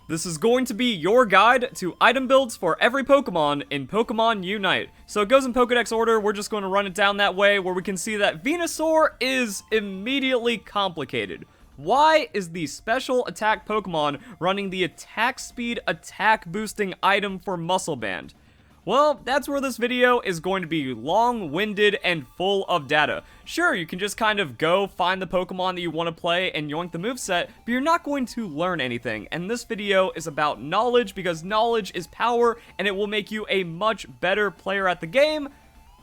This is going to be your guide to item builds for every Pokemon in Pokemon Unite. So it goes in Pokedex order, we're just going to run it down that way where we can see that Venusaur is immediately complicated. Why is the special attack Pokemon running the attack speed attack boosting item for Muscle Band? Well, that's where this video is going to be long-winded and full of data. Sure, you can just kind of go find the Pokemon that you want to play and yoink the moveset, but you're not going to learn anything. And this video is about knowledge because knowledge is power and it will make you a much better player at the game,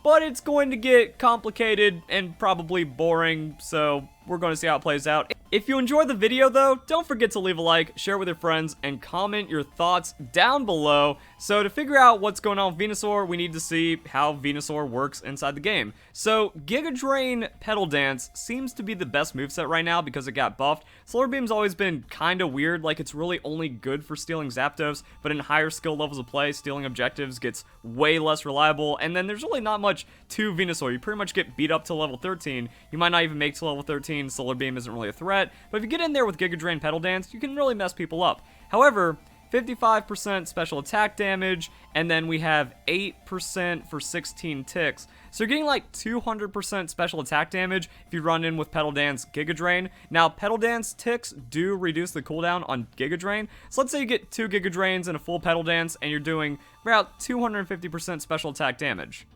but it's going to get complicated and probably boring, so we're going to see how it plays out. If you enjoyed the video though, don't forget to leave a like, share with your friends, and comment your thoughts down below. So to figure out what's going on with Venusaur, we need to see how Venusaur works inside the game. So Giga Drain Petal Dance seems to be the best moveset right now because it got buffed. Solar Beam's always been kinda weird, like it's really only good for stealing Zapdos, but in higher skill levels of play, stealing objectives gets way less reliable, and then there's really not much to Venusaur. You pretty much get beat up to level 13. You might not even make to level 13, Solar Beam isn't really a threat, but if you get in there with Giga Drain Petal Dance, you can really mess people up. However, 55% special attack damage, and then we have 8% for 16 ticks. So you're getting like 200% special attack damage if you run in with Petal Dance Giga Drain. Now, Petal Dance ticks do reduce the cooldown on Giga Drain. So let's say you get 2 Giga Drains and a full Petal Dance, and you're doing about 250% special attack damage.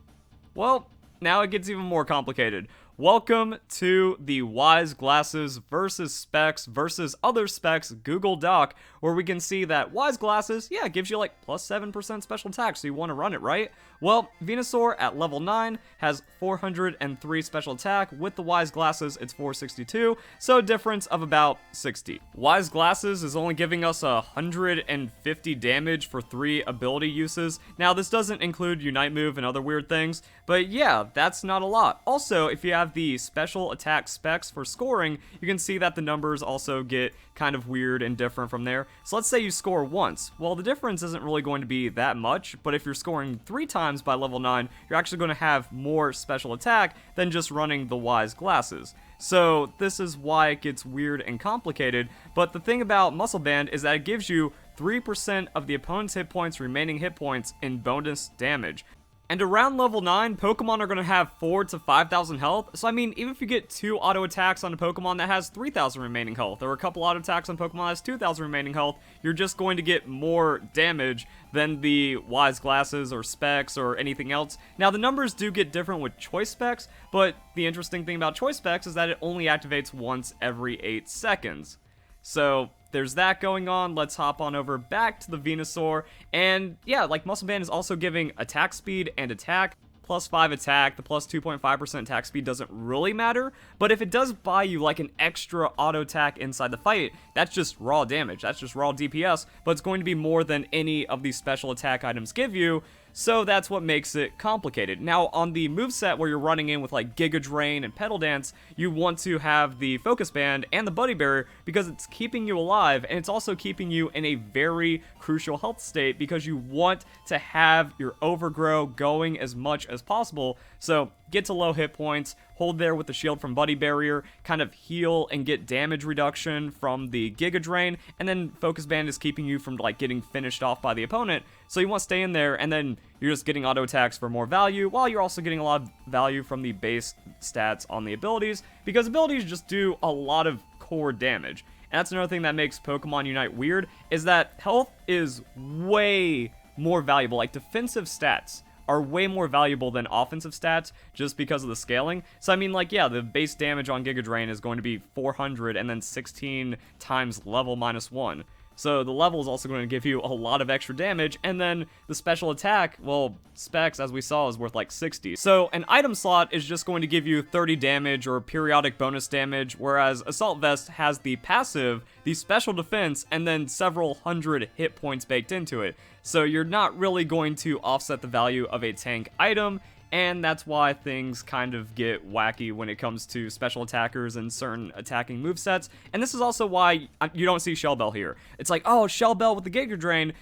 Well, now it gets even more complicated. Welcome to the Wise Glasses versus Specs versus other Specs Google Doc, where we can see that Wise Glasses, yeah, it gives you like plus 7% special attack, so you want to run it, right? Well, Venusaur at level 9 has 403 special attack. With the Wise Glasses, it's 462, so a difference of about 60. Wise Glasses is only giving us 150 damage for 3 ability uses. Now, this doesn't include Unite Move and other weird things, but yeah, that's not a lot. Also, if you have the special attack specs for scoring, you can see that the numbers also get kind of weird and different from there. So let's say you score once. Well, the difference isn't really going to be that much, but if you're scoring 3 times by level 9, you're actually going to have more special attack than just running the Wise Glasses. So this is why it gets weird and complicated, but the thing about Muscle Band is that it gives you 3% of the opponent's hit points, remaining hit points, in bonus damage. And around level 9, Pokemon are going to have 4,000 to 5,000 health. So I mean, even if you get 2 auto attacks on a Pokemon that has 3,000 remaining health, or a couple auto attacks on Pokemon that has 2,000 remaining health, you're just going to get more damage than the Wise Glasses or Specs or anything else. Now, the numbers do get different with Choice Specs, but the interesting thing about Choice Specs is that it only activates once every 8 seconds. So there's that going on. Let's hop on over back to the Venusaur. And yeah, like Muscle Band is also giving attack speed and attack. Plus 5 attack, the plus 2.5% attack speed doesn't really matter, but if it does buy you like an extra auto attack inside the fight, that's just raw damage, that's just raw DPS, but it's going to be more than any of these special attack items give you, so that's what makes it complicated. Now, on the moveset where you're running in with like Giga Drain and Petal Dance, you want to have the Focus Band and the Buddy Barrier because it's keeping you alive, and it's also keeping you in a very crucial health state because you want to have your Overgrow going as much as possible. So get to low hit points, hold there with the shield from Buddy Barrier, kind of heal and get damage reduction from the Giga Drain, and then Focus Band is keeping you from like getting finished off by the opponent. So you want to stay in there, and then you're just getting auto attacks for more value, while you're also getting a lot of value from the base stats on the abilities, because abilities just do a lot of core damage. And that's another thing that makes Pokemon Unite weird, is that health is way more valuable. Like, defensive stats are way more valuable than offensive stats just because of the scaling. So I mean, like, yeah, the base damage on Giga Drain is going to be 400 and then 16 times level -1. So the level is also going to give you a lot of extra damage, and then the special attack, well, Specs, as we saw, is worth like 60. So an item slot is just going to give you 30 damage or periodic bonus damage, whereas Assault Vest has the passive, the special defense, and then several hundred hit points baked into it. So you're not really going to offset the value of a tank item and that's why things kind of get wacky when it comes to special attackers and certain attacking movesets. And this is also why you don't see Shell Bell here. It's like, oh, Shell Bell with the Giga Drain.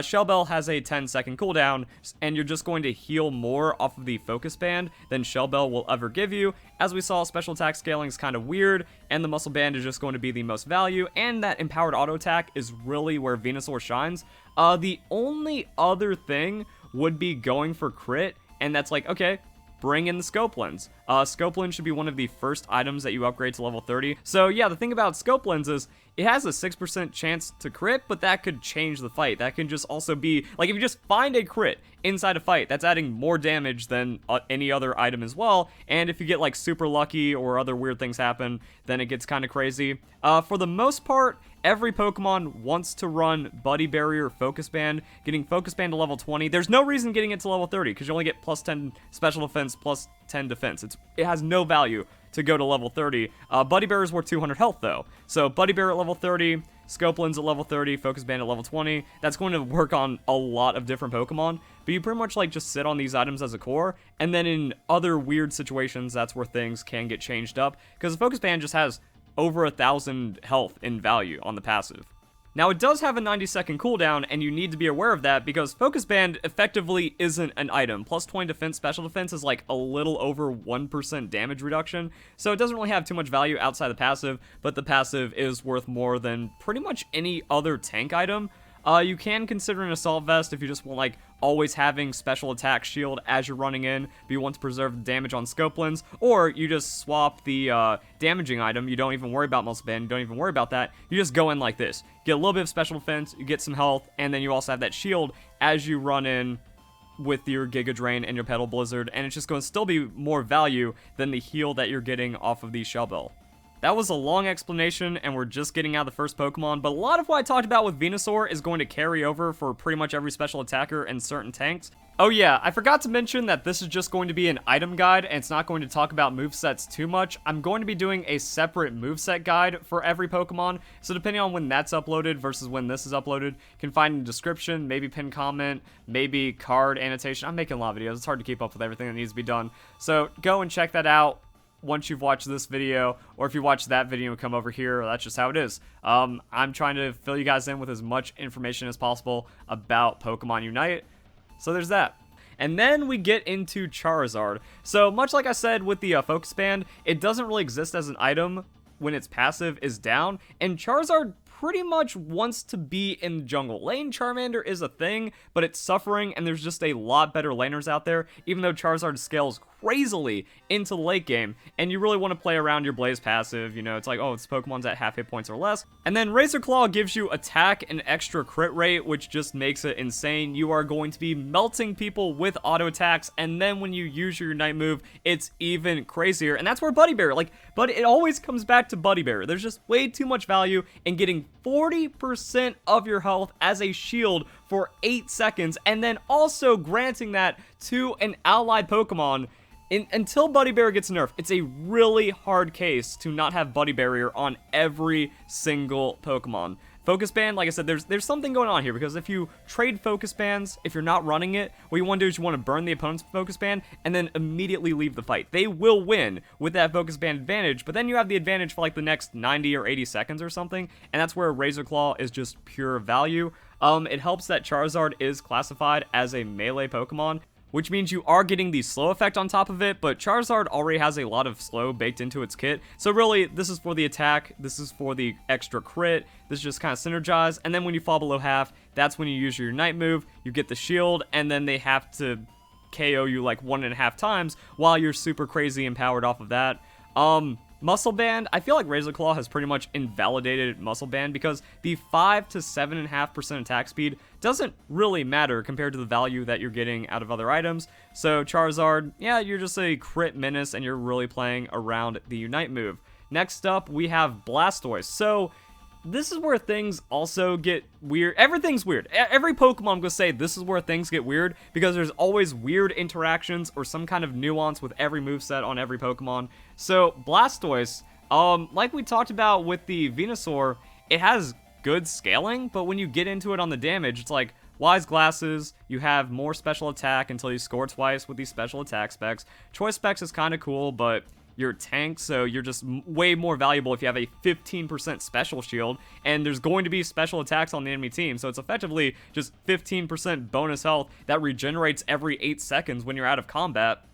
Shell Bell has a 10-second cooldown, and you're just going to heal more off of the Focus Band than Shell Bell will ever give you. As we saw, special attack scaling is kind of weird, and the Muscle Band is just going to be the most value, and that Empowered Auto Attack is really where Venusaur shines. The only other thing would be going for crit, and that's like, okay, bring in the Scope Lens. Scope Lens should be one of the first items that you upgrade to level 30. So yeah, the thing about Scope Lens is it has a 6% chance to crit, but that could change the fight. That can just also be, like, if you just find a crit inside a fight, that's adding more damage than any other item as well. And if you get, like, super lucky or other weird things happen, then it gets kind of crazy. For the most part, every Pokemon wants to run Buddy Barrier Focus Band. Getting Focus Band to level 20, there's no reason getting it to level 30, because you only get plus 10 special defense, plus 10 defense. It has no value to go to level 30. Buddy Bear is worth 200 health, though. So Buddy Bear at level 30, Scope Lens at level 30, Focus Band at level 20. That's going to work on a lot of different Pokemon, but you pretty much, like, just sit on these items as a core, and then in other weird situations, that's where things can get changed up, because the Focus Band just has over 1,000 health in value on the passive. Now, it does have a 90-second cooldown, and you need to be aware of that, because Focus Band effectively isn't an item. Plus 20 defense, special defense is like a little over 1% damage reduction, so it doesn't really have too much value outside the passive, but the passive is worth more than pretty much any other tank item. You can consider an Assault Vest if you just want, like, always having special attack shield as you're running in, but you want to preserve damage on Scope Lens, or you just swap the damaging item. You don't even worry about Muscle Band, you don't even worry about that. You just go in like this. Get a little bit of special defense, you get some health, and then you also have that shield as you run in with your Giga Drain and your Petal Blizzard, and it's just going to still be more value than the heal that you're getting off of the Shell Bell. That was a long explanation, and we're just getting out of the first Pokemon, but a lot of what I talked about with Venusaur is going to carry over for pretty much every special attacker and certain tanks. Oh yeah, I forgot to mention that this is just going to be an item guide, and it's not going to talk about movesets too much. I'm going to be doing a separate moveset guide for every Pokemon, so depending on when that's uploaded versus when this is uploaded, you can find in the description, maybe pinned comment, maybe card annotation. I'm making a lot of videos, it's hard to keep up with everything that needs to be done, so go and check that out once you've watched this video, or if you watch that video and come over here. That's just how it is. I'm trying to fill you guys in with as much information as possible about Pokemon Unite, so there's that. And then we get into Charizard. So much like I said with the Focus Band, it doesn't really exist as an item when its passive is down, and Charizard pretty much wants to be in the jungle. Lane Charmander is a thing, but it's suffering, and there's just a lot better laners out there, even though Charizard scales crazily into the late game, and you really want to play around your Blaze passive. You know, it's like, oh, this Pokemon's at half hit points or less. And then Razor Claw gives you attack and extra crit rate, which just makes it insane. You are going to be melting people with auto attacks, and then when you use your Unite move, it's even crazier. And that's where Buddy Bear, but it always comes back to Buddy Bear. There's just way too much value in getting 40% of your health as a shield for 8 seconds, and then also granting that to an allied Pokemon. Until Buddy Barrier gets nerfed, it's a really hard case to not have Buddy Barrier on every single Pokemon. Focus Band, like I said, there's something going on here, because if you trade Focus Bands, if you're not running it, what you want to do is you want to burn the opponent's Focus Band and then immediately leave the fight. They will win with that Focus Band advantage, but then you have the advantage for like the next 90 or 80 seconds or something, and that's where Razor Claw is just pure value. It helps that Charizard is classified as a melee Pokemon, which means you are getting the slow effect on top of it, but Charizard already has a lot of slow baked into its kit. So really, this is for the attack, this is for the extra crit, this is just kind of synergize, and then when you fall below half, that's when you use your Unite move, you get the shield, and then they have to KO you like 1.5 times while you're super crazy and powered off of that. Muscle Band, I feel like Razor Claw has pretty much invalidated Muscle Band, because the 5 to 7.5% attack speed doesn't really matter compared to the value that you're getting out of other items. So Charizard, yeah, you're just a crit menace, and you're really playing around the Unite move. Next up, we have Blastoise. So this is where things also get weird. Everything's weird. Every Pokemon, I'm going to say this is where things get weird, because there's always weird interactions or some kind of nuance with every moveset on every Pokemon. So Blastoise, like we talked about with the Venusaur, it has good scaling, but when you get into it on the damage, it's like, Wise Glasses, you have more special attack until you score twice with these special attack specs. Choice specs is kind of cool, but you're a tank, so you're just way more valuable if you have a 15% special shield, and there's going to be special attacks on the enemy team, so it's effectively just 15% bonus health that regenerates every 8 seconds when you're out of combat.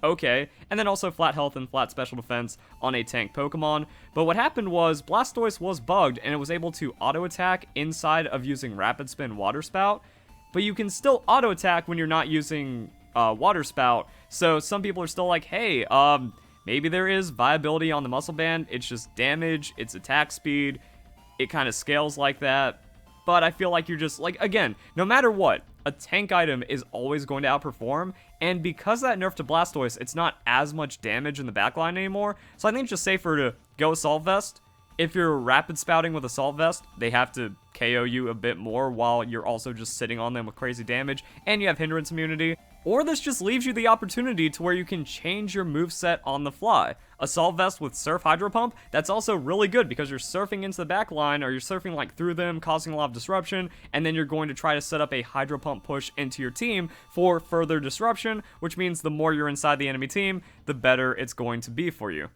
Okay, and then also flat health and flat special defense on a tank Pokemon. But what happened was Blastoise was bugged and it was able to auto attack inside of using Rapid Spin Water Spout, but you can still auto attack when you're not using Water Spout. So some people are still like, hey, maybe there is viability on the Muscle Band. It's just damage, it's attack speed, it kind of scales like that. But I feel like you're just, like, again, no matter what, a tank item is always going to outperform, and because of that nerf to Blastoise, it's not as much damage in the backline anymore, so I think it's just safer to go Assault Vest. If you're rapid spouting with Assault Vest, they have to KO you a bit more while you're also just sitting on them with crazy damage, and you have hindrance immunity. Or this just leaves you the opportunity to where you can change your moveset on the fly. Assault Vest with Surf Hydro Pump, that's also really good because you're surfing into the back line, or you're surfing like through them, causing a lot of disruption, and then you're going to try to set up a Hydro Pump push into your team for further disruption, which means the more you're inside the enemy team, the better it's going to be for you.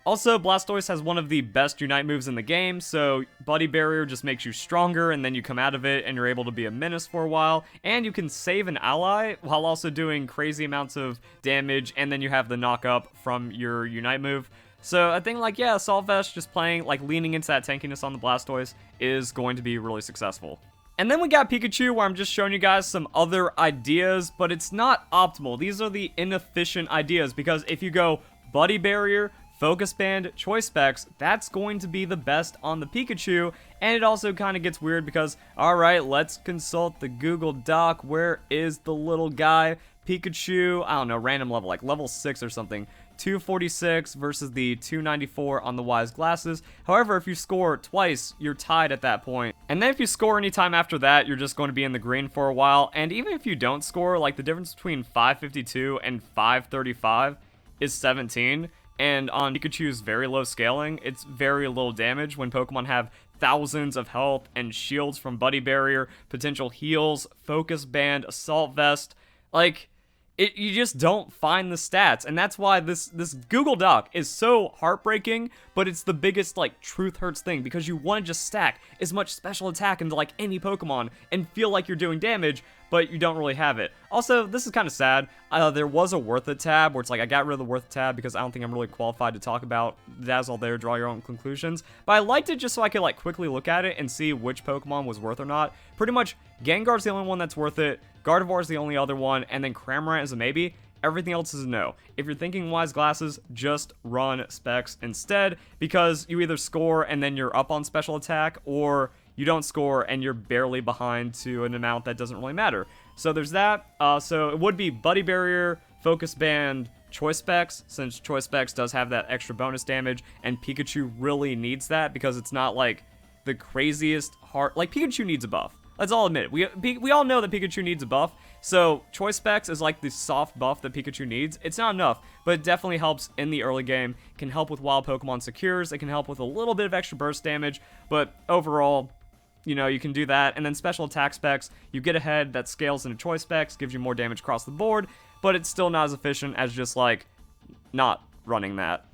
Also, Blastoise has one of the best Unite moves in the game, so Buddy Barrier just makes you stronger, and then you come out of it, and you're able to be a menace for a while, and you can save an ally while also doing crazy amounts of damage, and then you have the knock up from your Unite move. So I think, like, yeah, Assault Vest, just playing, like, leaning into that tankiness on the Blastoise is going to be really successful. And then we got Pikachu, where I'm just showing you guys some other ideas, but it's not optimal. These are the inefficient ideas, because if you go Buddy Barrier, Focus Band, Choice Specs, that's going to be the best on the Pikachu, and it also kind of gets weird because, alright, let's consult the Google Doc. Where is the little guy? Pikachu, I don't know, random level, like level 6 or something. 246 versus the 294 on the Wise Glasses. However, if you score twice, you're tied at that point. And then if you score anytime after that, you're just going to be in the green for a while. And even if you don't score, like the difference between 552 and 535 is 17. And on Pikachu's very low scaling, it's very little damage when Pokemon have thousands of health and shields from Buddy Barrier, potential heals, Focus Band, Assault Vest. Like, you just don't find the stats, and that's why this Google Doc is so heartbreaking, but it's the biggest, like, truth hurts thing, because you want to just stack as much special attack into, like, any Pokemon and feel like you're doing damage, but you don't really have it. Also, this is kind of sad. There was a Worth It tab, where it's like, I got rid of the Worth It tab because I don't think I'm really qualified to talk about that's all there, draw your own conclusions, but I liked it just so I could, like, quickly look at it and see which Pokemon was worth or not. Pretty much, Gengar's the only one that's worth it, Gardevoir is the only other one, and then Cramorant is a maybe. Everything else is a no. If you're thinking Wise Glasses, just run Specs instead, because you either score and then you're up on special attack, or you don't score and you're barely behind to an amount that doesn't really matter. So there's that. So it would be Buddy Barrier, Focus Band, Choice Specs, since Choice Specs does have that extra bonus damage, and Pikachu really needs that because it's not like the craziest hard. Like, Pikachu needs a buff. Let's all admit it. We all know that Pikachu needs a buff, so Choice Specs is like the soft buff that Pikachu needs. It's not enough, but it definitely helps in the early game. It can help with wild Pokemon secures, it can help with a little bit of extra burst damage, but overall, you know, you can do that. And then special attack specs, you get ahead, that scales into Choice Specs, gives you more damage across the board, but it's still not as efficient as just, like, not running that.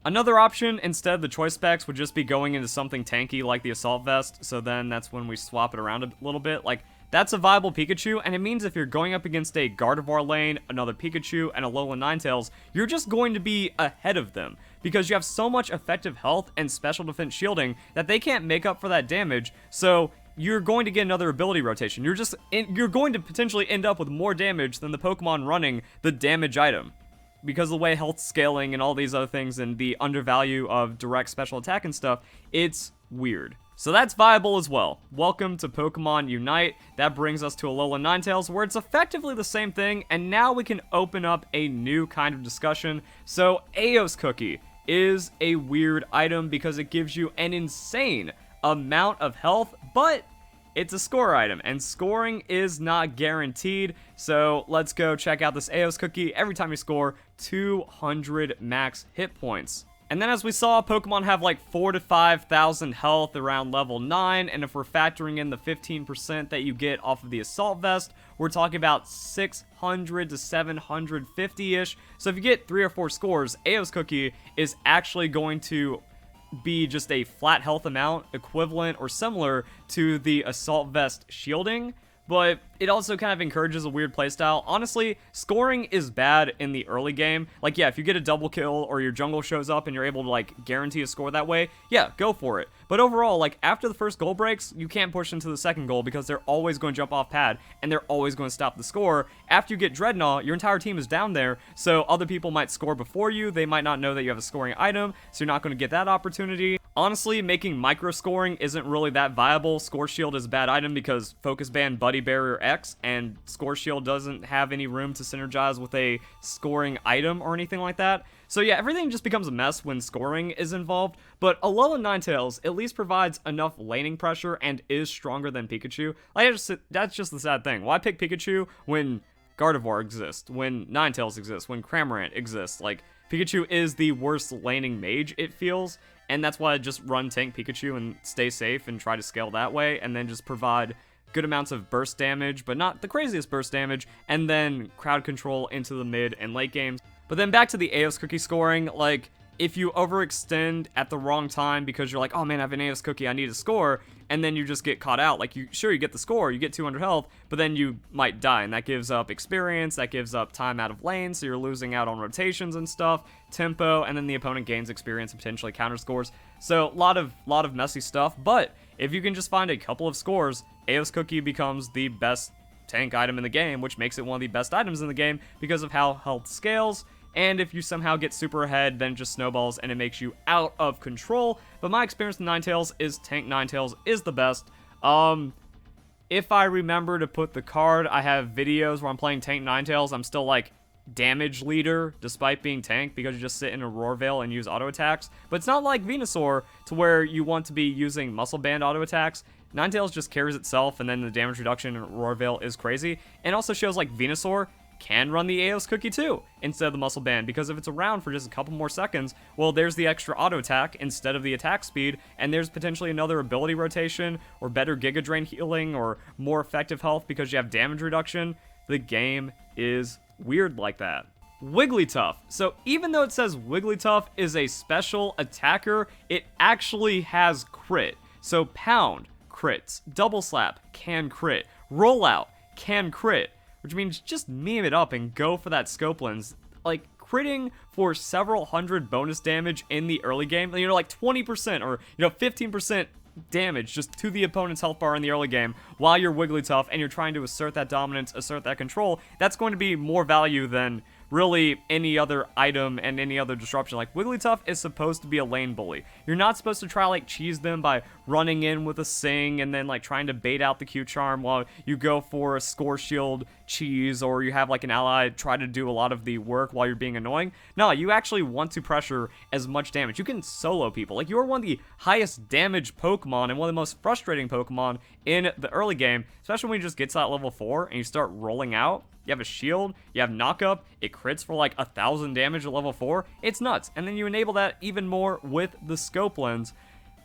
Another option, instead of the Choice Specs, would just be going into something tanky like the Assault Vest, so then that's when we swap it around a little bit. Like, that's a viable Pikachu, and it means if you're going up against a Gardevoir lane, another Pikachu, and a Alolan Ninetales, you're just going to be ahead of them, because you have so much effective health and special defense shielding that they can't make up for that damage, so you're going to get another ability rotation. You're going to potentially end up with more damage than the Pokemon running the damage item. Because of the way health scaling and all these other things and the undervalue of direct special attack and stuff, it's weird. So that's viable as well. Welcome to Pokemon Unite. That brings us to Alolan Ninetales, where it's effectively the same thing, and now we can open up a new kind of discussion. So Eos Cookie is a weird item because it gives you an insane amount of health, but it's a score item, and scoring is not guaranteed, so let's go check out this Eos Cookie. Every time you score, 200 max hit points. And then as we saw, Pokemon have like 4,000 to 5,000 health around level 9, and if we're factoring in the 15% that you get off of the Assault Vest, we're talking about 600 to 750-ish. So if you get 3 or 4 scores, Aeos Cookie is actually going to be just a flat health amount equivalent or similar to the Assault Vest shielding, but it also kind of encourages a weird playstyle. Honestly, scoring is bad in the early game. Like, yeah, if you get a double kill or your jungle shows up and you're able to, like, guarantee a score that way, yeah, go for it. But overall, like, after the first goal breaks, you can't push into the second goal because they're always going to jump off pad and they're always going to stop the score. After you get Dreadnought, your entire team is down there, so other people might score before you. They might not know that you have a scoring item, so you're not going to get that opportunity. Honestly, making micro scoring isn't really that viable. Score Shield is a bad item because Focus Band, Buddy Barrier X, and Score Shield doesn't have any room to synergize with a scoring item or anything like that. So yeah, everything just becomes a mess when scoring is involved, but Alolan Ninetales at least provides enough laning pressure and is stronger than Pikachu. Like, that's just the sad thing. Why pick Pikachu when Gardevoir exists, when Ninetales exists, when Cramorant exists? Like, Pikachu is the worst laning mage, it feels, and that's why I just run tank Pikachu and stay safe and try to scale that way, and then just provide good amounts of burst damage, but not the craziest burst damage, and then crowd control into the mid and late games. But then back to the Aeos Cookie scoring, like, if you overextend at the wrong time because you're like, oh man, I have an Aeos Cookie, I need a score, and then you just get caught out, like, you get the score, you get 200 health, but then you might die, and that gives up experience, that gives up time out of lane, so you're losing out on rotations and stuff, tempo, and then the opponent gains experience and potentially counter scores. So, a lot of messy stuff, but if you can just find a couple of scores, Aeos Cookie becomes the best tank item in the game, which makes it one of the best items in the game because of how health scales. And if you somehow get super ahead, then it just snowballs and it makes you out of control. But my experience with Ninetales is tank Ninetales is the best. If I remember to put the card, I have videos where I'm playing tank Ninetales. I'm still like damage leader despite being tank because you just sit in a Roar Veil and use auto attacks. But it's not like Venusaur to where you want to be using Muscle Band auto attacks. Ninetales just carries itself, and then the damage reduction in Roar Veil is crazy. And also shows like Venusaur can run the Aeos Cookie too, instead of the Muscle Band, because if it's around for just a couple more seconds, well, there's the extra auto attack instead of the attack speed, and there's potentially another ability rotation, or better Giga Drain healing, or more effective health because you have damage reduction. The game is weird like that. Wigglytuff. So even though it says Wigglytuff is a special attacker, it actually has crit. So Pound crits, Double Slap can crit, Rollout can crit, which means just meme it up and go for that scope lens. Like, critting for several hundred bonus damage in the early game, you know, like 20% or, 15% damage just to the opponent's health bar in the early game while you're Wigglytuff and you're trying to assert that dominance, assert that control, that's going to be more value than really any other item and any other disruption. Like, Wigglytuff is supposed to be a lane bully. You're not supposed to try, like, cheese them by running in with a Sing and then, like, trying to bait out the Q-Charm while you go for a Score Shield cheese, or you have, like, an ally try to do a lot of the work while you're being annoying. No, you actually want to pressure as much damage. You can solo people. Like, you're one of the highest damage Pokemon and one of the most frustrating Pokemon in the early game, especially when you just get to that level 4 and you start rolling out. You have a shield, you have knockup, it crits for like 1,000 damage at level 4. It's nuts. And then you enable that even more with the scope lens.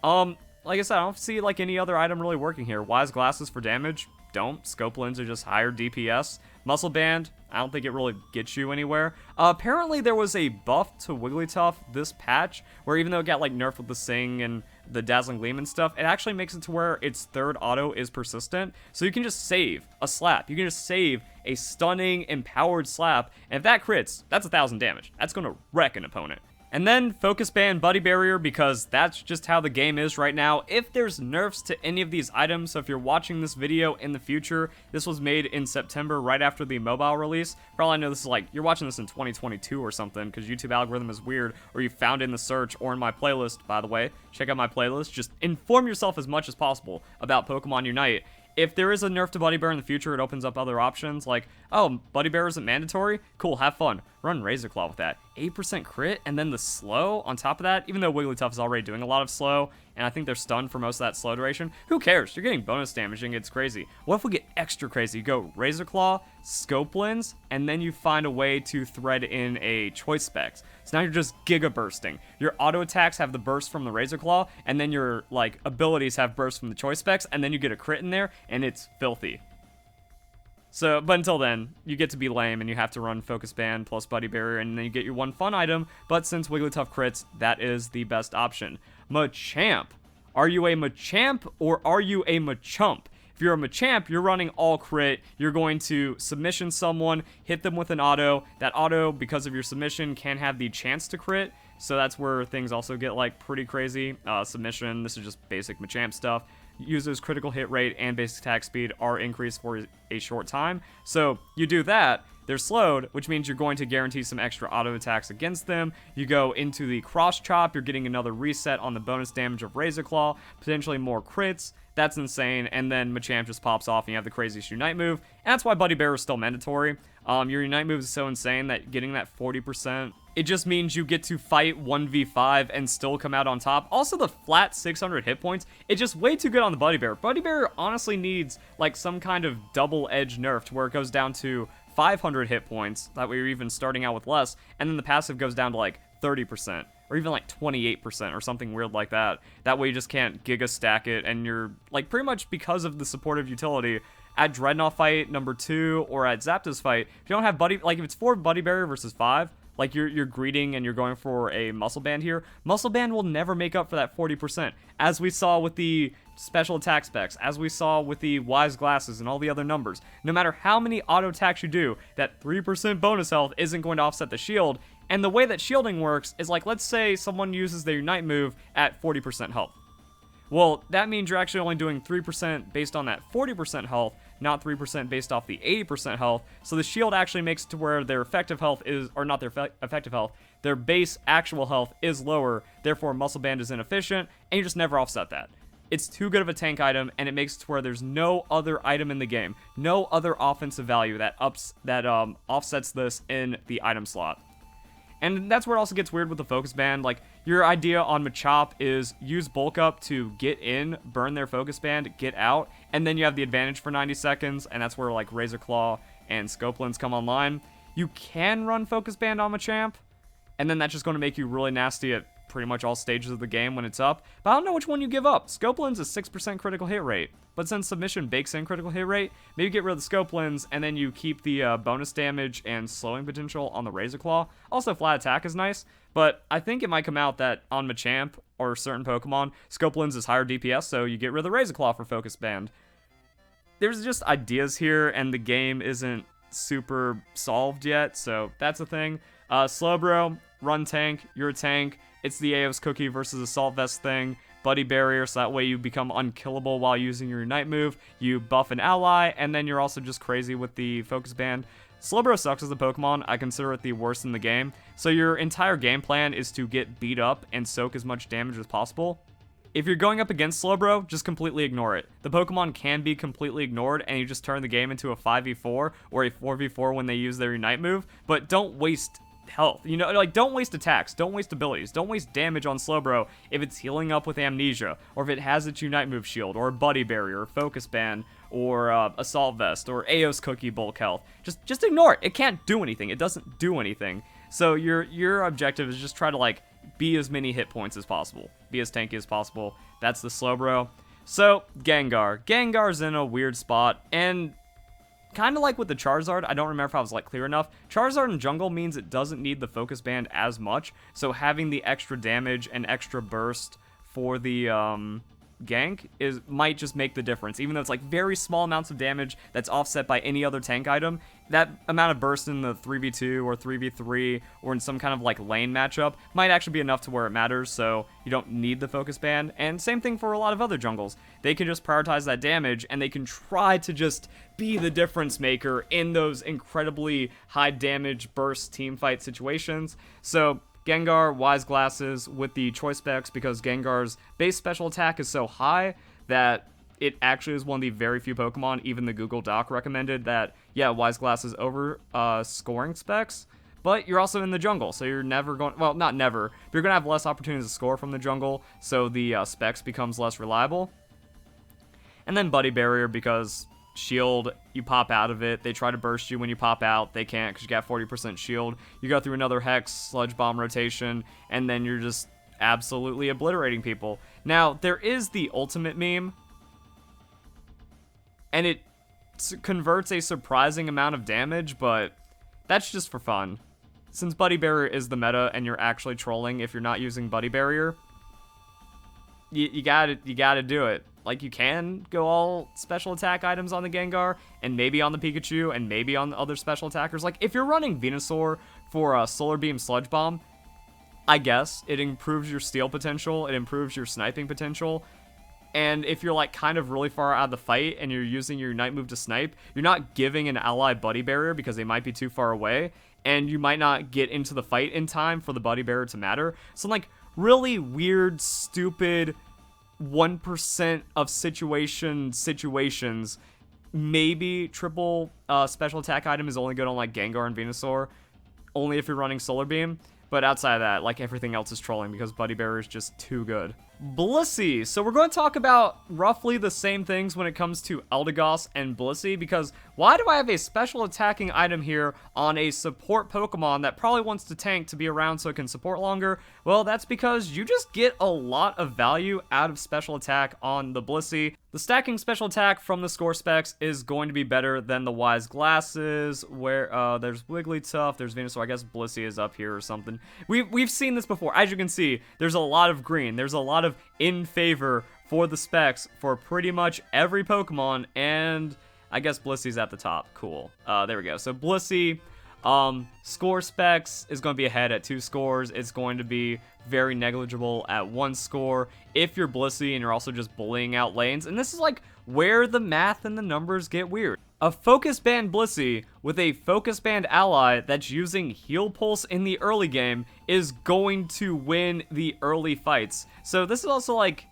Like I said, I don't see like any other item really working here. Wise Glasses for damage? Don't. Scope lens are just higher DPS. Muscle Band, I don't think it really gets you anywhere. Apparently there was a buff to Wigglytuff this patch, where even though it got like nerfed with the Sing and the Dazzling Gleam and stuff, it actually makes it to where its third auto is persistent. So you can just save a slap. You can just save a stunning, empowered slap, and if that crits, that's 1,000 damage. That's gonna wreck an opponent. And then Focus Band, Buddy Barrier, because that's just how the game is right now. If there's nerfs to any of these items, so if you're watching this video in the future, this was made in September right after the mobile release. For all I know, this is like, you're watching this in 2022 or something, because YouTube algorithm is weird, or you found it in the search or in my playlist, by the way. Check out my playlist. Just inform yourself as much as possible about Pokemon Unite. If there is a nerf to Buddy Bear in the future, it opens up other options, like, oh, Buddy Bear isn't mandatory? Cool, have fun. Run Razor Claw with that. 8% crit, and then the slow on top of that, even though Wigglytuff is already doing a lot of slow, and I think they're stunned for most of that slow duration. Who cares? You're getting bonus damage and it's crazy. What if we get extra crazy? You go Razor Claw, Scope Lens, and then you find a way to thread in a Choice Specs. So now you're just Giga Bursting. Your auto attacks have the burst from the Razor Claw, and then your like abilities have burst from the Choice Specs, and then you get a crit in there, and it's filthy. So, but until then, you get to be lame, and you have to run Focus Band plus Buddy Barrier, and then you get your one fun item, but since Wigglytuff crits, that is the best option. Machamp. Are you a Machamp, or are you a Machamp? If you're a Machamp, you're running all crit, you're going to submission someone, hit them with an auto. That auto, because of your submission, can have the chance to crit, so that's where things also get, like, pretty crazy. Submission, this is just basic Machamp stuff. Users' critical hit rate and basic attack speed are increased for a short time. So you do that, they're slowed, which means you're going to guarantee some extra auto attacks against them. You go into the cross chop, you're getting another reset on the bonus damage of Razor Claw, potentially more crits. That's insane, and then Machamp just pops off and you have the craziest Unite move, and that's why Buddy Bear is still mandatory. Your Unite move is so insane that getting that 40%, it just means you get to fight 1v5 and still come out on top. Also, the flat 600 hit points, it's just way too good on the Buddy Bear. Buddy Bear honestly needs like some kind of double-edged nerf to where it goes down to 500 hit points, that way you're even starting out with less, and then the passive goes down to like 30%. Or even like 28% or something weird like that. That way you just can't Giga Stack it, and you're, like, pretty much because of the supportive utility, at Dreadnought fight number 2 or at Zapdos fight, if you don't have Buddy, like if it's 4 Buddy Barrier versus 5, like you're greeting and you're going for a Muscle Band here, Muscle Band will never make up for that 40%. As we saw with the special attack specs, as we saw with the Wise Glasses and all the other numbers, no matter how many auto attacks you do, that 3% bonus health isn't going to offset the shield. And the way that shielding works is like, let's say someone uses their Unite move at 40% health. Well, that means you're actually only doing 3% based on that 40% health, not 3% based off the 80% health. So the shield actually makes it to where their effective health is, or not their effective health, their base actual health is lower, therefore Muscle Band is inefficient, and you just never offset that. It's too good of a tank item, and it makes it to where there's no other item in the game, no other offensive value that offsets this in the item slot. And that's where it also gets weird with the Focus Band. Like, your idea on Machamp is use Bulk Up to get in, burn their Focus Band, get out, and then you have the advantage for 90 seconds, and that's where, like, Razor Claw and Scope Lens come online. You can run Focus Band on Machamp, and then that's just going to make you really nasty at pretty much all stages of the game when it's up. But I don't know which one you give up. Scope Lens is 6% critical hit rate, but since Submission bakes in critical hit rate, maybe get rid of the Scope Lens, and then you keep the bonus damage and slowing potential on the Razor Claw. Also, flat attack is nice, but I think it might come out that on Machamp or certain Pokemon, Scope Lens is higher DPS, so you get rid of the Razor Claw for Focus Band. There's just ideas here, and the game isn't super solved yet, so that's a thing. Slowbro, run tank, you're a tank. It's the Aos Cookie versus Assault Vest thing. Buddy Barrier, so that way you become unkillable while using your Unite move. You buff an ally, and then you're also just crazy with the Focus Band. Slowbro sucks as a Pokemon. I consider it the worst in the game. So your entire game plan is to get beat up and soak as much damage as possible. If you're going up against Slowbro, just completely ignore it. The Pokemon can be completely ignored, and you just turn the game into a 5v4 or a 4v4 when they use their Unite move, but don't waste health. You know, like, don't waste attacks, don't waste abilities, don't waste damage on Slowbro if it's healing up with Amnesia, or if it has its Unite move shield, or Buddy Barrier, or Focus Band, or Assault Vest, or Aos Cookie bulk health. Just ignore it. It can't do anything. It doesn't do anything. So your objective is just try to, like, be as many hit points as possible. Be as tanky as possible. That's the Slowbro. So, Gengar. Gengar's in a weird spot, and kind of like with the Charizard, I don't remember if I was like clear enough. Charizard in Jungle means it doesn't need the Focus Band as much, so having the extra damage and extra burst for the gank might just make the difference. Even though it's like very small amounts of damage that's offset by any other tank item, that amount of burst in the 3v2 or 3v3 or in some kind of like lane matchup might actually be enough to where it matters, so you don't need the Focus Band. And same thing for a lot of other jungles. They can just prioritize that damage, and they can try to just be the difference maker in those incredibly high damage burst teamfight situations. So Gengar, Wise Glasses with the choice specs, because Gengar's base special attack is so high that it actually is one of the very few Pokemon, even the Google Doc recommended that, yeah, Wise Glasses over scoring specs, but you're also in the jungle, so you're never going, well, not never, but you're going to have less opportunities to score from the jungle, so the specs becomes less reliable. And then Buddy Barrier, because shield, you pop out of it, they try to burst you when you pop out, they can't because you got 40% shield, you go through another Hex, Sludge Bomb rotation, and then you're just absolutely obliterating people. Now, there is the ultimate meme, and it converts a surprising amount of damage, but that's just for fun. Since Buddy Barrier is the meta and you're actually trolling if you're not using Buddy Barrier, you gotta do it. Like, you can go all special attack items on the Gengar, and maybe on the Pikachu, and maybe on the other special attackers. Like, if you're running Venusaur for a Solar Beam Sludge Bomb, I guess it improves your steal potential, it improves your sniping potential, and if you're, like, kind of really far out of the fight, and you're using your Unite move to snipe, you're not giving an ally Buddy Barrier because they might be too far away, and you might not get into the fight in time for the Buddy Barrier to matter. So, like, really weird, stupid 1% of situations, maybe triple special attack item is only good on like Gengar and Venusaur, only if you're running Solar Beam, but outside of that, like, everything else is trolling because Buddy Barrier is just too good. Blissey. So we're going to talk about roughly the same things when it comes to Eldegoss and Blissey, because why do I have a special attacking item here on a support Pokemon that probably wants to tank to be around so it can support longer? Well, that's because you just get a lot of value out of special attack on the Blissey. The stacking special attack from the score specs is going to be better than the Wise Glasses, where there's Wigglytuff, there's Venusaur, I guess Blissey is up here or something. We've seen this before. As you can see, there's a lot of green. There's a lot of in favor for the specs for pretty much every Pokemon, and I guess Blissey's at the top. Cool. There we go. So Blissey, score specs is going to be ahead at 2 scores. It's going to be very negligible at 1 score if you're Blissey and you're also just bullying out lanes. And this is like where the math and the numbers get weird. A Focus Band Blissey with a Focus Band ally that's using Heal Pulse in the early game is going to win the early fights. So this is also like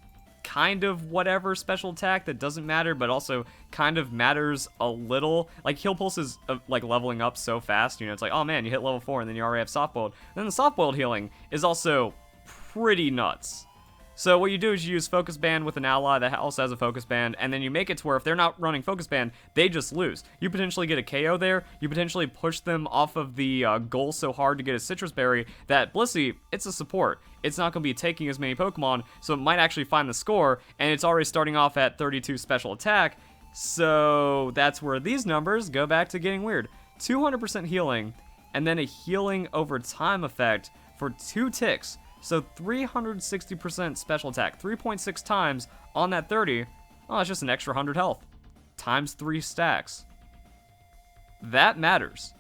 kind of whatever special attack that doesn't matter, but also kind of matters a little. Like, Heal Pulse is like leveling up so fast, you know, it's like, oh man, you hit level 4 and then you already have Soft Boiled. Then the Soft Boiled healing is also pretty nuts. So what you do is you use Focus Band with an ally that also has a Focus Band, and then you make it to where if they're not running Focus Band, they just lose. You potentially get a KO there, you potentially push them off of the goal so hard to get a Citrus Berry that Blissey, it's a support. It's not going to be taking as many Pokemon, so it might actually find the score, and it's already starting off at 32 special attack, so that's where these numbers go back to getting weird. 200% healing, and then a healing over time effect for 2 ticks. So 360% special attack, 3.6 times on that 30. Oh, that's just an extra 100 health. Times 3 stacks. That matters.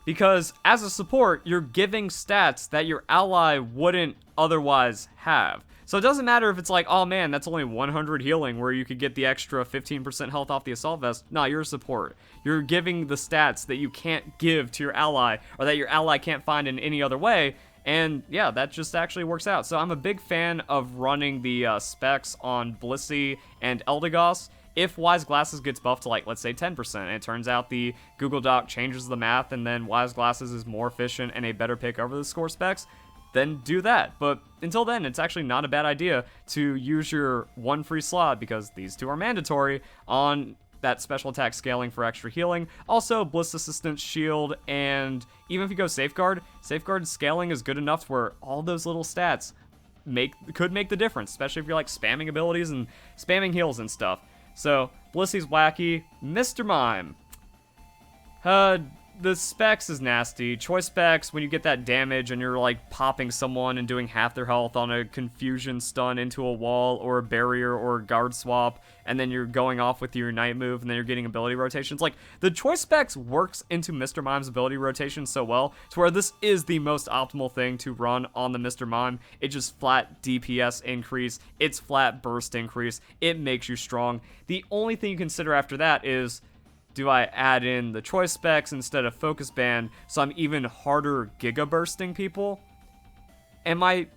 Because as a support, you're giving stats that your ally wouldn't otherwise have. So it doesn't matter if it's like, oh man, that's only 100 healing where you could get the extra 15% health off the Assault Vest. No, you're a support. You're giving the stats that you can't give to your ally, or that your ally can't find in any other way. And yeah, that just actually works out. So I'm a big fan of running the specs on Blissey and Eldegoss. If Wise Glasses gets buffed to, like, let's say 10%, and it turns out the Google Doc changes the math and then Wise Glasses is more efficient and a better pick over the score specs, then do that. But until then, it's actually not a bad idea to use your 1 free slot, because these 2 are mandatory, on that special attack scaling for extra healing. Also, Bliss Assistance, Shield, and even if you go Safeguard scaling is good enough where all those little stats could make the difference, especially if you're like spamming abilities and spamming heals and stuff. So, Blissey's wacky. Mr. Mime. The specs is nasty. Choice specs, when you get that damage and you're like popping someone and doing half their health on a confusion stun into a wall or a barrier or a guard swap, and then you're going off with your Unite move and then you're getting ability rotations. Like, the choice specs works into Mr. Mime's ability rotation so well to where this is the most optimal thing to run on the Mr. Mime. It's just flat DPS increase. It's flat burst increase. It makes you strong. The only thing you consider after that is, do I add in the choice specs instead of Focus Band so I'm even harder Giga Bursting people? And my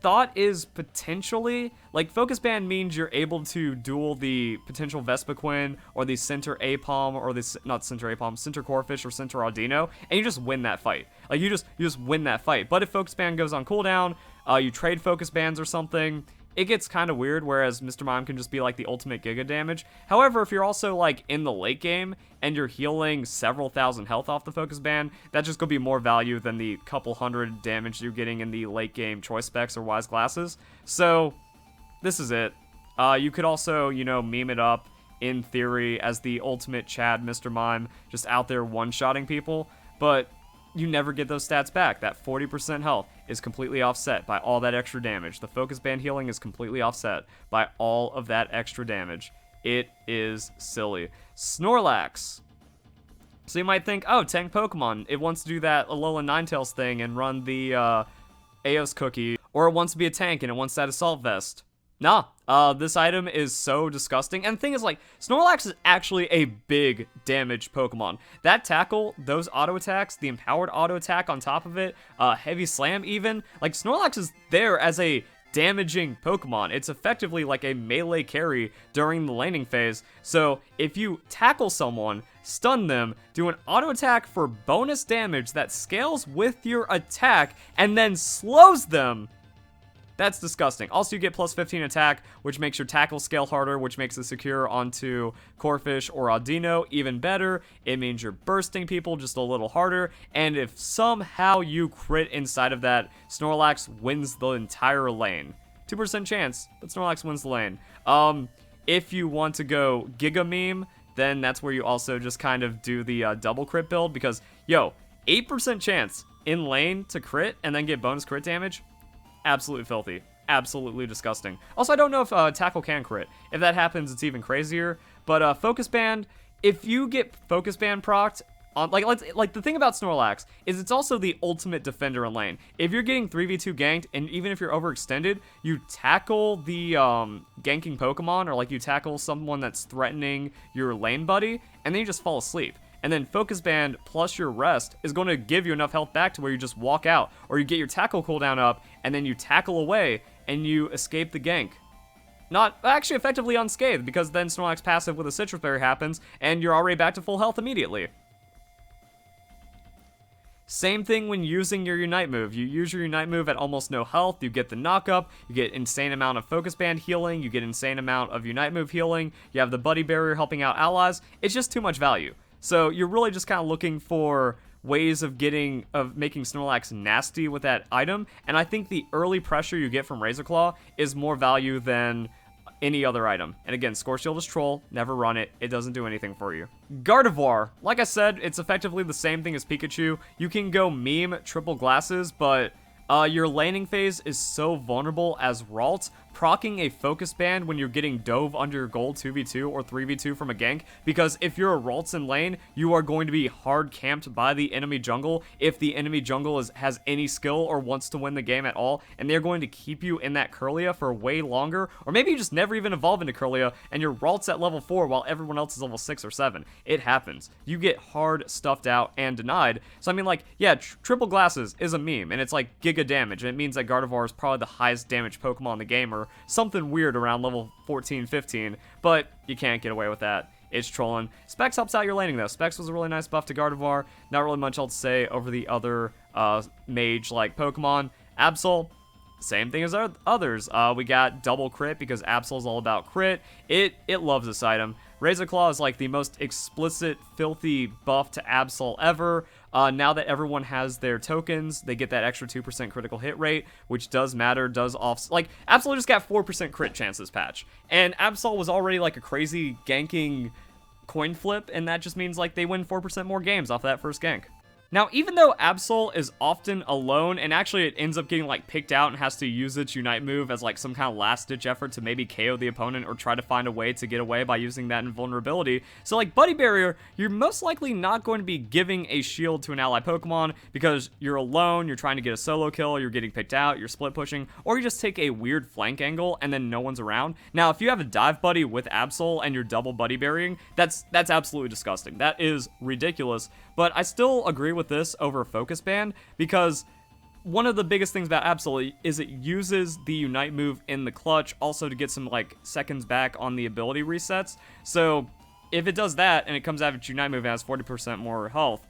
thought is potentially, like, Focus Band means you're able to duel the potential Vespiquen or the Center Apom or the, not Center Apom, Center Corphish or Center Audino, and you just win that fight. Like, you just win that fight. But if Focus Band goes on cooldown, you trade Focus Bands or something, it gets kind of weird, whereas Mr. Mime can just be like the ultimate Giga damage. However, if you're also like in the late game and you're healing several thousand health off the Focus Band, that's just gonna be more value than the couple hundred damage you're getting in the late game Choice Specs or Wise Glasses. So this is it. You could also, you know, meme it up in theory as the ultimate Chad Mr. Mime, just out there one-shotting people, but you never get those stats back. That 40% health is completely offset by all that extra damage. The Focus Band healing is completely offset by all of that extra damage. It is silly. Snorlax. So you might think, oh, tank Pokemon. It wants to do that Alolan Ninetales thing and run the Aeos cookie. Or it wants to be a tank and it wants that Assault Vest. Nah, this item is so disgusting. And the thing is, like, Snorlax is actually a big damage Pokemon. That tackle, those auto attacks, the empowered auto attack on top of it, heavy slam even, like, Snorlax is there as a damaging Pokemon. It's effectively like a melee carry during the laning phase. So if you tackle someone, stun them, do an auto attack for bonus damage that scales with your attack, and then slows them, that's disgusting. Also, you get plus 15 attack, which makes your tackle scale harder, which makes it secure onto Corphish or Audino even better. It means you're bursting people just a little harder. And if somehow you crit inside of that, Snorlax wins the entire lane. 2% chance, but Snorlax wins the lane. If you want to go Giga Meme, then that's where you also just kind of do the double crit build, because, yo, 8% chance in lane to crit and then get bonus crit damage. Absolutely filthy. Absolutely disgusting. Also, I don't know if Tackle can crit. If that happens, it's even crazier. But Focus Band, if you get Focus Band procced, on, like the thing about Snorlax is it's also the ultimate defender in lane. If you're getting 3v2 ganked, and even if you're overextended, you tackle the ganking Pokemon, or like you tackle someone that's threatening your lane buddy, and then you just fall asleep. And then Focus Band plus your rest is going to give you enough health back to where you just walk out, or you get your tackle cooldown up, and then you tackle away, and you escape the gank. Not actually effectively unscathed, because then Snorlax passive with a Citrus Berry happens, and you're already back to full health immediately. Same thing when using your Unite move. You use your Unite move at almost no health, you get the knock-up, you get insane amount of Focus Band healing, you get insane amount of Unite move healing, you have the Buddy Barrier helping out allies. It's just too much value. So you're really just kind of looking for ways of making Snorlax nasty with that item, and I think the early pressure you get from Razor Claw is more value than any other item. And again, Score Shield is troll, never run it, it doesn't do anything for you. Gardevoir, like I said, it's effectively the same thing as Pikachu. You can go meme triple glasses, but your laning phase is so vulnerable as Ralt, proccing a Focus Band when you're getting dove under your gold 2v2 or 3v2 from a gank, because if you're a Ralts in lane, you are going to be hard camped by the enemy jungle if the enemy jungle has any skill or wants to win the game at all, and they're going to keep you in that Kirlia for way longer, or maybe you just never even evolve into Kirlia and your Ralts at level 4 while everyone else is level 6 or 7. It happens. You get hard stuffed out and denied. So I mean, like, yeah, triple glasses is a meme, and it's like giga damage, and it means that Gardevoir is probably the highest damage Pokemon in the game, or something weird around level 14, 15, but you can't get away with that. It's trolling. Specs helps out your laning, though. Specs was a really nice buff to Gardevoir. Not really much else to say over the other mage-like Pokemon. Absol, same thing as others. We got double crit because Absol is all about crit. It loves this item. Razor Claw is like the most explicit, filthy buff to Absol ever. Now that everyone has their tokens, they get that extra 2% critical hit rate, which does matter, like, Absol just got 4% crit chance this patch. And Absol was already like a crazy ganking coin flip, and that just means like they win 4% more games off that first gank. Now, even though Absol is often alone, and actually it ends up getting like picked out and has to use its Unite move as like some kind of last-ditch effort to maybe KO the opponent or try to find a way to get away by using that invulnerability. So like Buddy Barrier, you're most likely not going to be giving a shield to an ally Pokemon because you're alone, you're trying to get a solo kill, you're getting picked out, you're split pushing, or you just take a weird flank angle and then no one's around. Now, if you have a dive buddy with Absol and you're double Buddy Barrying, that's absolutely disgusting. That is ridiculous, but I still agree with this over Focus Band, because one of the biggest things about Absol is it uses the Unite move in the clutch also to get some like seconds back on the ability resets. So if it does that and it comes out of its Unite move and has 40% more health,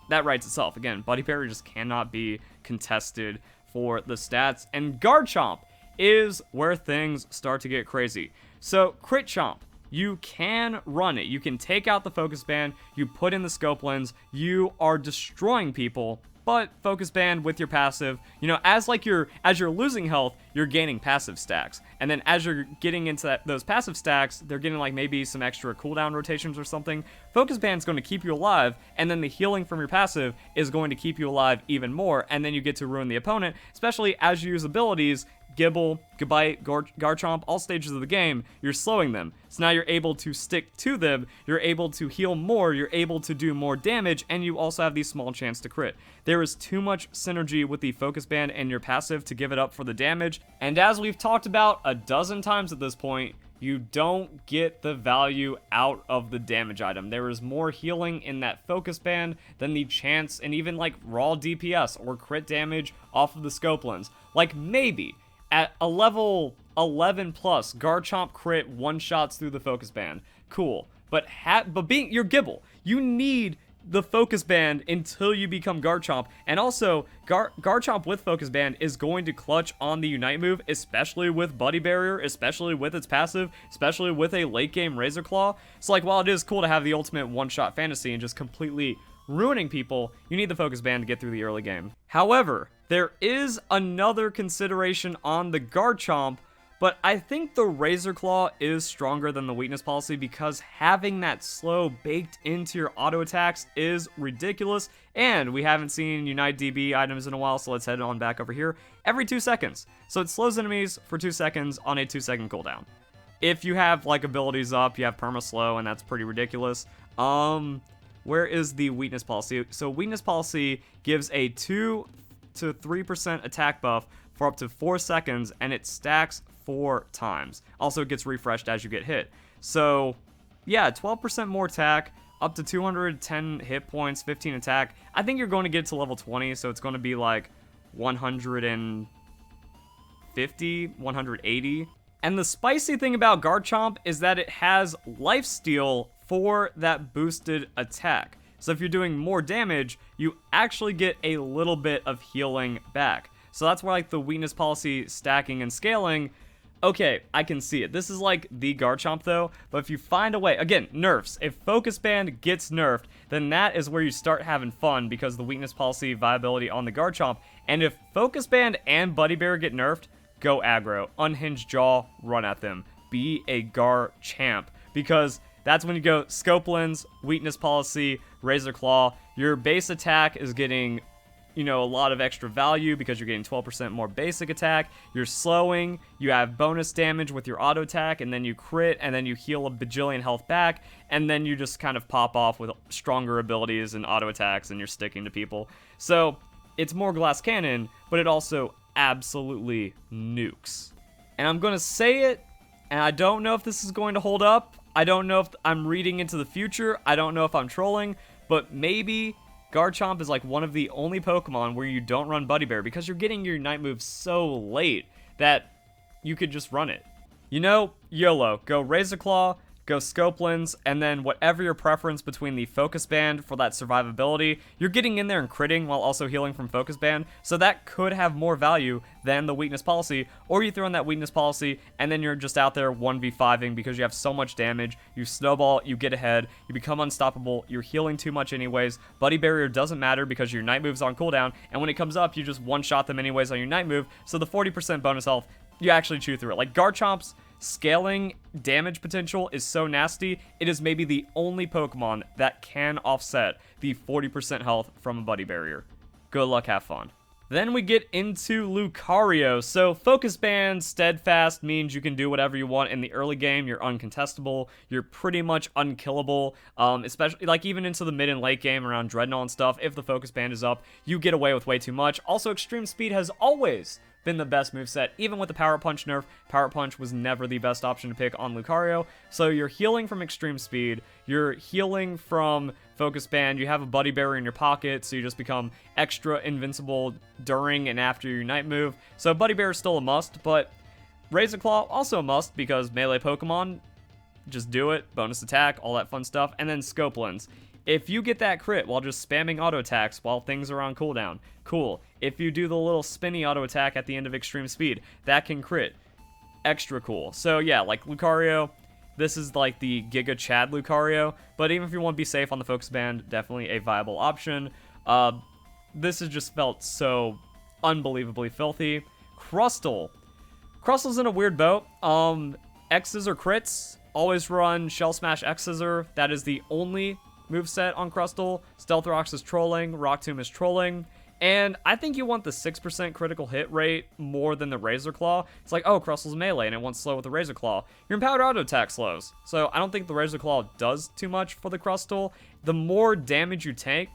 that writes itself. Again, Buddy Berry just cannot be contested for the stats. And Garchomp is where things start to get crazy. So Crit Chomp, you can run it. You can take out the Focus Band, you put in the Scope Lens, you are destroying people, but Focus Band with your passive, you know, as you're losing health, you're gaining passive stacks. And then as you're getting into those passive stacks, they're getting like maybe some extra cooldown rotations or something. Focus Band's going to keep you alive, and then the healing from your passive is going to keep you alive even more, and then you get to ruin the opponent, especially as you use abilities. Gibble, Gabite, Garchomp, all stages of the game, you're slowing them. So now you're able to stick to them, you're able to heal more, you're able to do more damage, and you also have these small chance to crit. There is too much synergy with the Focus Band and your passive to give it up for the damage, and as we've talked about a dozen times at this point, you don't get the value out of the damage item. There is more healing in that Focus Band than the chance and even like raw DPS or crit damage off of the Scope Lens. Like maybe at a level 11 plus, Garchomp crit one-shots through the Focus Band. Cool. But being your Gibble, you need the Focus Band until you become Garchomp. And also, Garchomp with Focus Band is going to clutch on the Unite move, especially with Buddy Barrier, especially with its passive, especially with a late-game Razor Claw. So, like, while it is cool to have the ultimate one-shot fantasy and just completely ruining people, you need the Focus Band to get through the early game. However, there is another consideration on the Garchomp, but I think the Razor Claw is stronger than the weakness policy because having that slow baked into your auto attacks is ridiculous, and we haven't seen Unite DB items in a while, so let's head on back over here. Every 2 seconds. So it slows enemies for 2 seconds on a 2-second cooldown. If you have like abilities up, you have perma slow, and that's pretty ridiculous. Where is the weakness policy? So weakness policy gives a 2 to 3% attack buff for up to 4 seconds, and it stacks 4 times. Also, it gets refreshed as you get hit. So, yeah, 12% more attack, up to 210 hit points, 15 attack. I think you're going to get to level 20, so it's going to be like 150, 180. And the spicy thing about Garchomp is that it has lifesteal for that boosted attack. So if you're doing more damage, you actually get a little bit of healing back. So that's where like the weakness policy stacking and scaling, okay, I can see it. This is like the Garchomp though, but if you find a way, again, nerfs. If Focus Band gets nerfed, then that is where you start having fun because the weakness policy viability on the Garchomp. And if Focus Band and Buddy Bear get nerfed, go aggro, unhinged jaw, run at them. Be a Garchomp because that's when you go Scope Lens, weakness policy, Razor Claw. Your base attack is getting, you know, a lot of extra value because you're getting 12% more basic attack. You're slowing, you have bonus damage with your auto attack, and then you crit, and then you heal a bajillion health back, and then you just kind of pop off with stronger abilities and auto attacks, and you're sticking to people. So it's more glass cannon, but it also absolutely nukes. And I'm gonna say it, and I don't know if this is going to hold up. I don't know if I'm reading into the future. I don't know if I'm trolling, but maybe Garchomp is like one of the only Pokemon where you don't run Buddy Bear because you're getting your Unite move so late that you could just run it. You know, YOLO. Go Razor Claw, go Scope Lens, and then whatever your preference between the Focus Band for that survivability, you're getting in there and critting while also healing from Focus Band, so that could have more value than the weakness policy, or you throw in that weakness policy, and then you're just out there 1v5ing because you have so much damage, you snowball, you get ahead, you become unstoppable, you're healing too much anyways, Buddy Barrier doesn't matter because your Night move's on cooldown, and when it comes up, you just one-shot them anyways on your Night move, so the 40% bonus health, you actually chew through it. Like, Garchomp's scaling damage potential is so nasty, it is maybe the only Pokemon that can offset the 40% health from a Buddy Barrier. Good luck, have fun. Then we get into Lucario. So Focus Band, Steadfast means you can do whatever you want in the early game. You're uncontestable. You're pretty much unkillable. Especially like even into the mid and late game around Dreadnought and stuff. If the Focus Band is up, you get away with way too much. Also, Extreme Speed has always been the best moveset. Even with the Power Punch nerf, Power Punch was never the best option to pick on Lucario. So you're healing from Extreme Speed, you're healing from Focus Band, you have a Buddy Barrier in your pocket, so you just become extra invincible during and after your Unite move. So Buddy Barrier is still a must, but Razor Claw also a must because melee Pokemon, just do it, bonus attack, all that fun stuff, and then Scope Lens. If you get that crit while just spamming auto attacks while things are on cooldown, cool. If you do the little spinny auto attack at the end of Extreme Speed, that can crit. Extra cool. So yeah, like Lucario, this is like the Giga Chad Lucario, but even if you want to be safe on the Focus Band, definitely a viable option. This has just felt so unbelievably filthy. Crustle. Crustle's in a weird boat. X's or crits. Always run Shell Smash X Scissor. That is the only moveset on Crustle. Stealth Rocks is trolling, Rock Tomb is trolling, and I think you want the 6% critical hit rate more than the Razor Claw. It's like, oh, Crustle's melee and it wants slow with the Razor Claw. Your empowered auto attack slows, so I don't think the Razor Claw does too much for the Crustle. The more damage you take,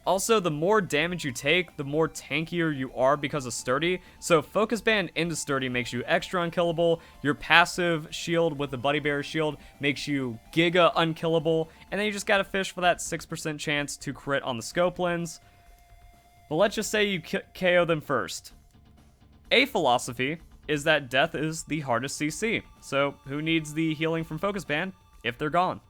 also, the more damage you take, the more tankier you are because of Sturdy. So Focus Band into Sturdy makes you extra unkillable. Your passive shield with the Buddy Bear shield makes you giga unkillable. And then you just gotta fish for that 6% chance to crit on the Scope Lens. But let's just say you KO them first. A philosophy is that death is the hardest CC. So who needs the healing from Focus Band if they're gone?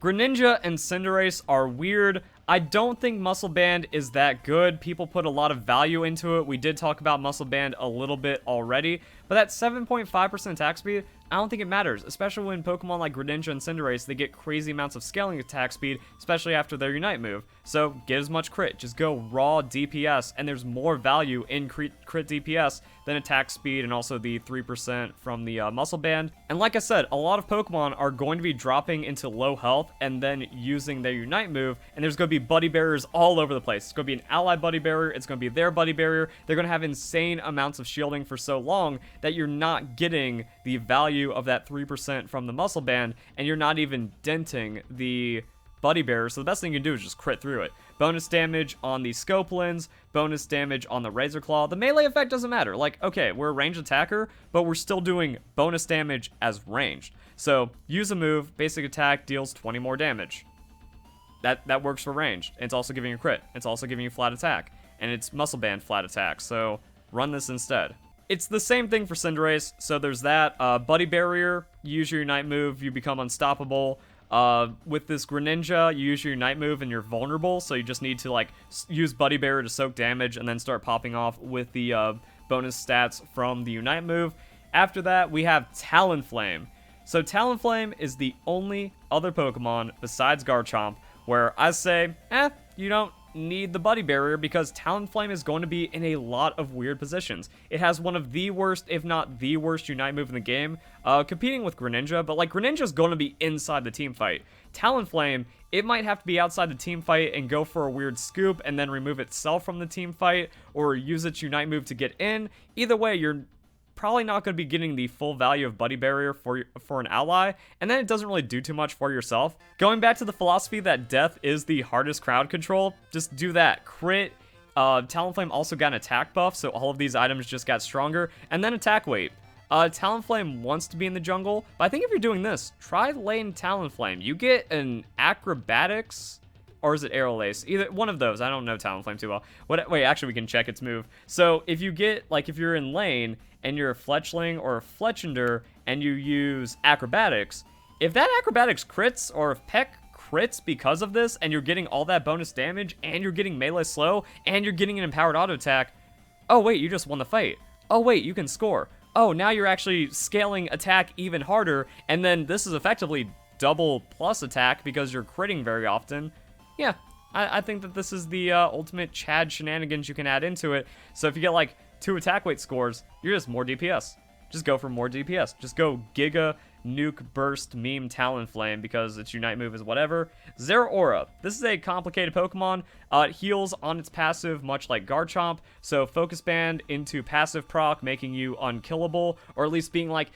Greninja and Cinderace are weird. I don't think Muscle Band is that good. People put a lot of value into it. We did talk about Muscle Band a little bit already, but that 7.5% attack speed, I don't think it matters, especially when Pokemon like Greninja and Cinderace, they get crazy amounts of scaling attack speed, especially after their Unite move. So get as much crit, just go raw DPS, and there's more value in crit DPS than attack speed and also the 3% from the Muscle Band. And like I said, a lot of Pokemon are going to be dropping into low health and then using their Unite move, and there's going to be Buddy Barriers all over the place. It's going to be an ally Buddy Barrier, it's going to be their Buddy Barrier. They're going to have insane amounts of shielding for so long that you're not getting the value of that 3% from the Muscle Band, and you're not even denting the Buddy Barrier, so the best thing you can do is just crit through it. Bonus damage on the Scope Lens, bonus damage on the Razor Claw. The melee effect doesn't matter. Like, okay, we're a ranged attacker, but we're still doing bonus damage as ranged. So, use a move, basic attack deals 20 more damage. That works for ranged. It's also giving you crit. It's also giving you flat attack. And it's Muscle Band flat attack, so run this instead. It's the same thing for Cinderace, so there's that. Buddy Barrier, you use your Unite move, you become unstoppable. With this Greninja, you use your Unite move and you're vulnerable, so you just need to like use Buddy Barrier to soak damage and then start popping off with the bonus stats from the Unite move. After that, we have Talonflame. So Talonflame is the only other Pokemon besides Garchomp where I say, you don't need the Buddy Barrier because Talonflame is going to be in a lot of weird positions. It has one of the worst, if not the worst, Unite move in the game, competing with Greninja, but like Greninja's going to be inside the team fight. Talonflame, it might have to be outside the team fight and go for a weird scoop and then remove itself from the team fight, or use its Unite move to get in. Either way, you're probably not going to be getting the full value of Buddy Barrier for an ally, and then it doesn't really do too much for yourself. Going back to the philosophy that death is the hardest crowd control, just do that. Crit. Talonflame also got an attack buff, so all of these items just got stronger, and then attack weight. Talonflame wants to be in the jungle, but I think if you're doing this, try lane Talonflame. You get an acrobatics, or is it Arrow Lace? Either one of those. I don't know Talonflame too well. Wait, actually we can check its move. So if you get, like if you're in lane, and you're a Fletchling or a Fletchender, and you use acrobatics, if that acrobatics crits, or if Peck crits because of this, and you're getting all that bonus damage, and you're getting melee slow, and you're getting an empowered auto attack, oh wait, you just won the fight. Oh wait, you can score. Oh, now you're actually scaling attack even harder, and then this is effectively double plus attack because you're critting very often. Yeah, I think that this is the ultimate Chad shenanigans you can add into it. So if you get like 2 attack weight scores, you're just more DPS. Just go for more DPS. Just go Giga, Nuke, Burst, Mime, Talonflame because its Unite move is whatever. Zeraora. This is a complicated Pokemon. It heals on its passive, much like Garchomp. So Focus Band into passive proc, making you unkillable, or at least being like,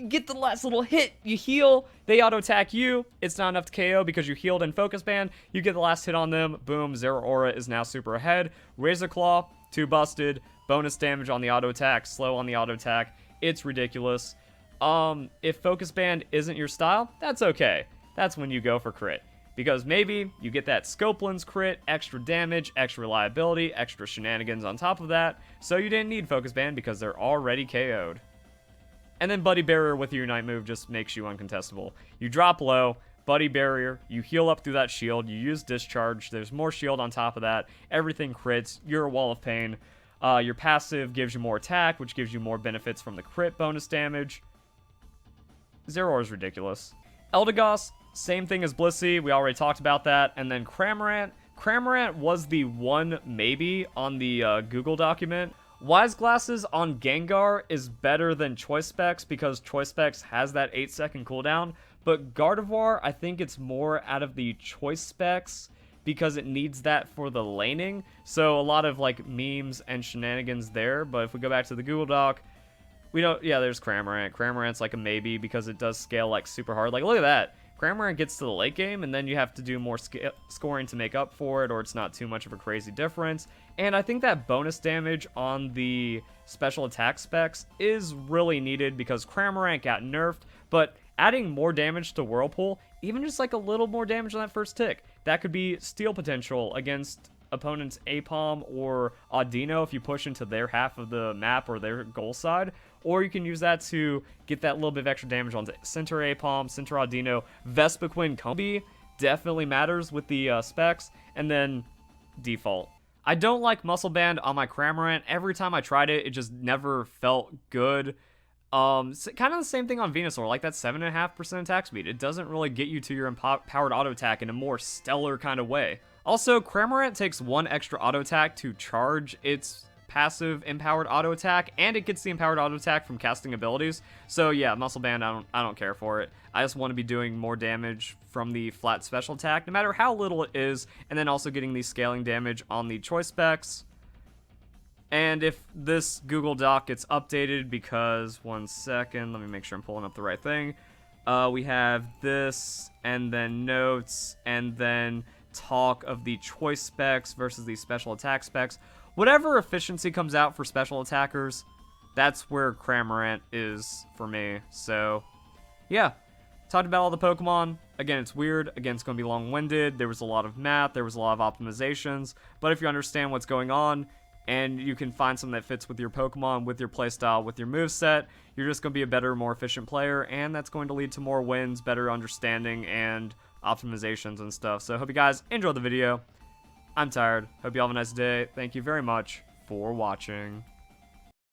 get the last little hit. You heal, they auto attack you. It's not enough to KO because you healed in Focus Band. You get the last hit on them. Boom, Zeraora is now super ahead. Razor Claw. too busted, bonus damage on the auto attack, slow on the auto attack. It's ridiculous. If Focus Band isn't your style, that's okay. That's when you go for crit. Because maybe you get that Scopeland's crit, extra damage, extra reliability, extra shenanigans on top of that, so you didn't need Focus Band because they're already KO'd. And then Buddy Barrier with your Unite move just makes you uncontestable. You drop low, Buddy Barrier, you heal up through that shield, you use Discharge, there's more shield on top of that, everything crits, you're a wall of pain. Your passive gives you more attack, which gives you more benefits from the crit bonus damage. Zeraora is ridiculous. Eldegoss, same thing as Blissey, we already talked about that. And then Cramorant. Cramorant was the one maybe on the Google document. Wise Glasses on Gengar is better than Choice Specs because Choice Specs has that 8-second cooldown. But Gardevoir, I think it's more out of the Choice Specs because it needs that for the laning. So a lot of like memes and shenanigans there. But if we go back to the Google Doc, we don't, yeah, there's Cramorant. Cramorant's like a maybe because it does scale like super hard. Like, look at that. Cramorant gets to the late game, and then you have to do more scoring to make up for it, or it's not too much of a crazy difference. And I think that bonus damage on the special attack specs is really needed because Cramorant got nerfed, but adding more damage to Whirlpool, even just like a little more damage on that first tick, that could be steal potential against opponent's Apom or Audino if you push into their half of the map or their goal side, or you can use that to get that little bit of extra damage on Center Apom, Center Audino. Vespiquen Combi definitely matters with the specs, and then default. I don't like Muscle Band on my Cramorant. Every time I tried it, it just never felt good. Kind of the same thing on Venusaur, like that 7.5% attack speed. It doesn't really get you to your empowered auto attack in a more stellar kind of way. Also, Cramorant takes 1 extra auto attack to charge its passive empowered auto attack, and it gets the empowered auto attack from casting abilities. So yeah, Muscle Band, I don't care for it. I just want to be doing more damage from the flat special attack, no matter how little it is, and then also getting the scaling damage on the choice specs. And if this Google Doc gets updated, because, one second, let me make sure I'm pulling up the right thing. We have this, and then notes, and then talk of the choice specs versus the special attack specs. Whatever efficiency comes out for special attackers, that's where Cramorant is for me. So, yeah. Talked about all the Pokemon. Again, it's weird. Again, it's going to be long-winded. There was a lot of math. There was a lot of optimizations. But if you understand what's going on, and you can find something that fits with your Pokemon, with your playstyle, with your moveset, you're just going to be a better, more efficient player, and that's going to lead to more wins, better understanding, and optimizations and stuff. So I hope you guys enjoyed the video. I'm tired. Hope you all have a nice day. Thank you very much for watching.